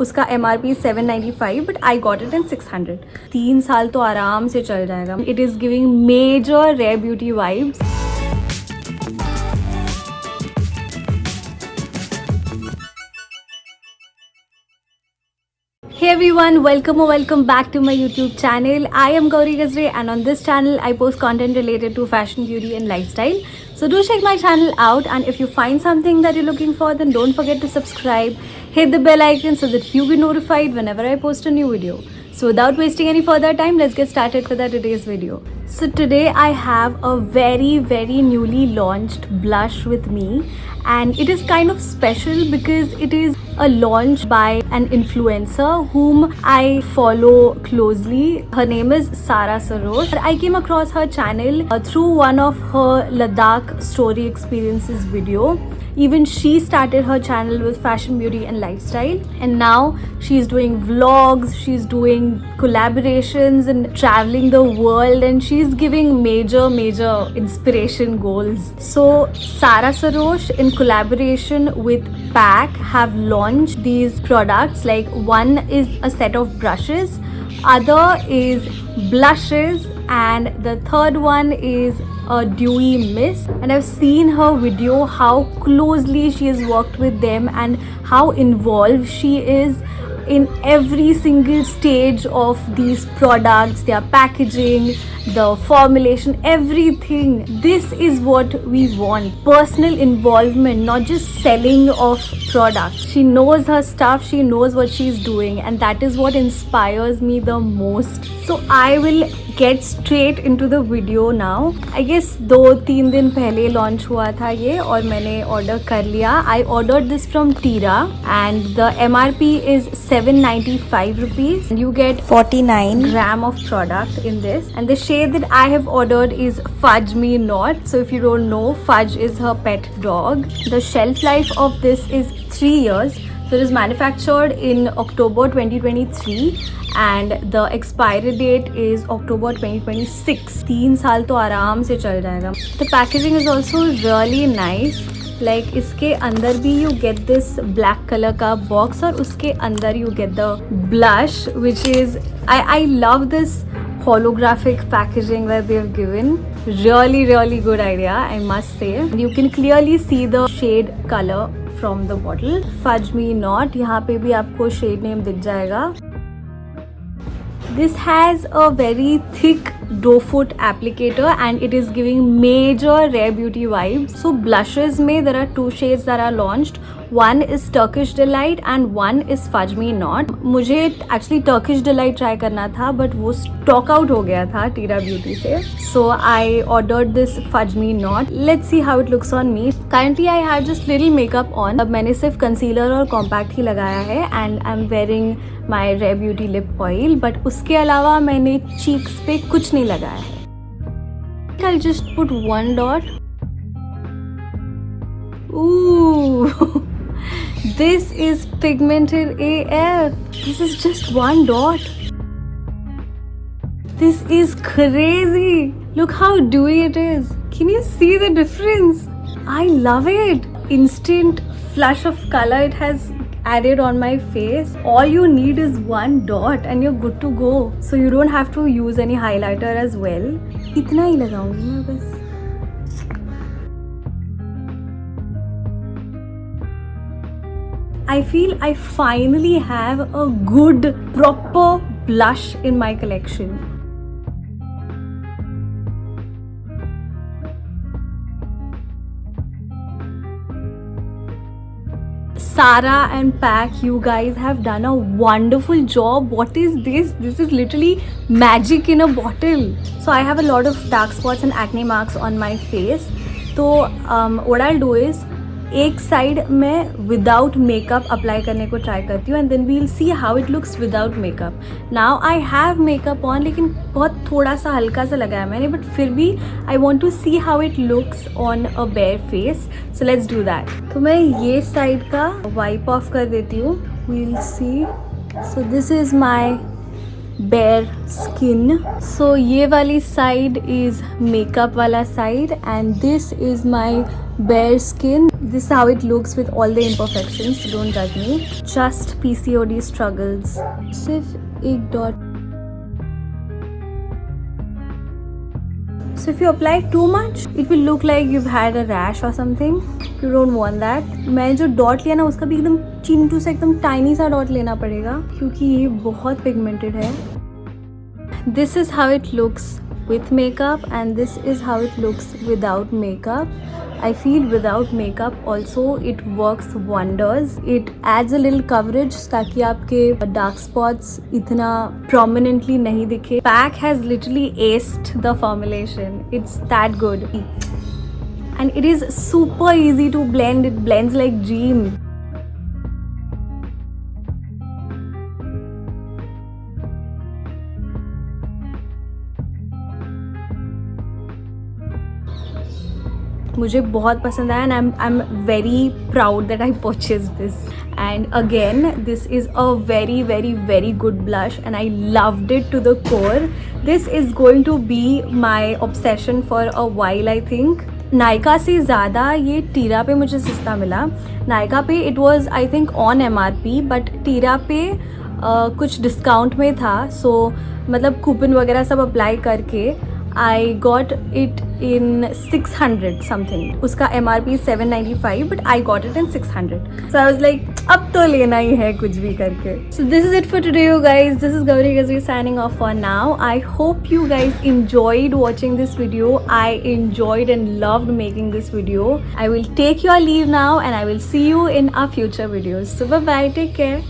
उसका MRP 795 but I got it in 600. 3 साल तो आराम से चल जाएगा. It is giving major Rare Beauty vibes. Hey everyone, welcome back to my YouTube channel. I am Gauri Gazre and on this channel I post content related to fashion, beauty and lifestyle. So do check my channel out, and if you find something that you're looking for, then don't forget to subscribe, hit the bell icon so that you get notified whenever I post a new video. So without wasting any further time, let's get started with our today's video. So today I have a very newly launched blush with me, and it is kind of special because it is a launch by an influencer whom I follow closely. Her name is Sara Sarosh. I came across her channel through one of her Ladakh story experiences video. Even she started her channel with fashion, beauty and lifestyle, and now she's doing vlogs, she's doing collaborations and traveling the world, and she's giving major inspiration goals. So Sara Sarosh in collaboration with PAC have launched these products. Like, one is a set of brushes, other is blushes, and the third one is a dewy mist. And I've seen her video how closely she has worked with them and how involved she is in every single stage of these products, their packaging, the formulation, everything. This is what we want. Personal involvement, not just selling of products. She knows her stuff, she knows what she's doing, and that is what inspires me the most. So I will get straight into the video now. I guess 2-3 दिन पहले launch हुआ था ये, और मैंने order कर लिया. I ordered this from Tira and the MRP is 795 rupees. You get 49 gram of product in this, and the shade that I have ordered is Fudge Me Not. So if you don't know, Fudge is her pet dog. The shelf life of this is 3 years. So it is manufactured in October 2023 and the expiry date is October 2026. 3 साल तो आराम से चल जाएगा. The packaging is also really nice. Like, इसके अंदर भी you get this black color का box, और उसके अंदर you get the blush, which is I love this holographic packaging that they have given. Really good idea, I must say. You can clearly see the shade color from the bottle. Fudge Me Not, यहाँ पे भी आपको shade name दिख जाएगा. This has a very thick doe foot applicator and it is giving major rare beauty vibes. So blushes में there are 2 shades that are launched. One is Turkish Delight and one is Fudge Me Not. मुझे actually Turkish Delight try करना था, but वो stock out हो गया था Tira Beauty से. So I ordered this Fudge Me Not. Let's see how it looks on me. Currently I have just little makeup on. अब मैंने सिर्फ concealer और compact ही लगाया है, and I'm wearing my Rare Beauty lip oil. But उसके अलावा मैंने cheeks पे कुछ नहीं लगाया है. I'll just put 1 dot. Ooh. This is pigmented AF. This is just 1 dot. This is crazy. Look how dewy it is. Can you see the difference? I love it. Instant flush of color it has added on my face. All you need is 1 dot and you're good to go. So you don't have to use any highlighter as well. इतना ही लगाऊंगी मैं बस. I feel I finally have a good proper blush in my collection. Sara and PAC, you guys have done a wonderful job. What is this? This is literally magic in a bottle. So I have a lot of dark spots and acne marks on my face. So what I'll do is, एक side मैं without makeup apply करने को try करती हूँ, and then we'll see how it looks without makeup. Now I have makeup on, लेकिन बहुत थोड़ा सा हल्का सा लगाया मैंने, बट फिर भी I want to see how it looks on a bare face. So let's do that. तो मैं ये साइड का वाइप ऑफ कर देती हूँ. We'll see. So this is my bare skin. So ये वाली side is makeup वाला side and this is my bare skin. This is how it looks with all the imperfections, so don't judge me. Just PCOD struggles. सिर्फ एक dot. So if you apply too much, it will look like you've had a rash or something. You don't want that. मैं जो dot लिया ना उसका भी एकदम चिंटू से एकदम टाइनी सा डॉट लेना पड़ेगा क्योंकि ये बहुत पिगमेंटेड है. This is how it looks with makeup and this is how it looks without makeup. I feel without makeup also it works wonders. It adds a little coverage ताकि आपके dark spots इतना prominently नहीं दिखे. PAC has literally aced the formulation. It's that good. And it is super easy to blend. It blends like dream. मुझे बहुत पसंद आया and I'm very proud that I purchased this. And again, this is a very very very good blush and I loved it to the core. This is going to be my obsession for a while I think. Nykaa से ज़्यादा ये टीरा पे मुझे सस्ता मिला. नायका पे it was I think on MRP but टीरा पे कुछ डिस्काउंट में था. So मतलब कूपन वगैरह सब अप्लाई करके I got it in 600 something. उसका MRP 795 but I got it in 600. So I was like अब तो लेना ही है कुछ भी करके. So this is it for today you guys. This is Gauri Gazri signing off for now. I hope you guys enjoyed watching this video. I enjoyed and loved making this video. I will take your leave now and I will see you in our future videos. So bye bye, take care.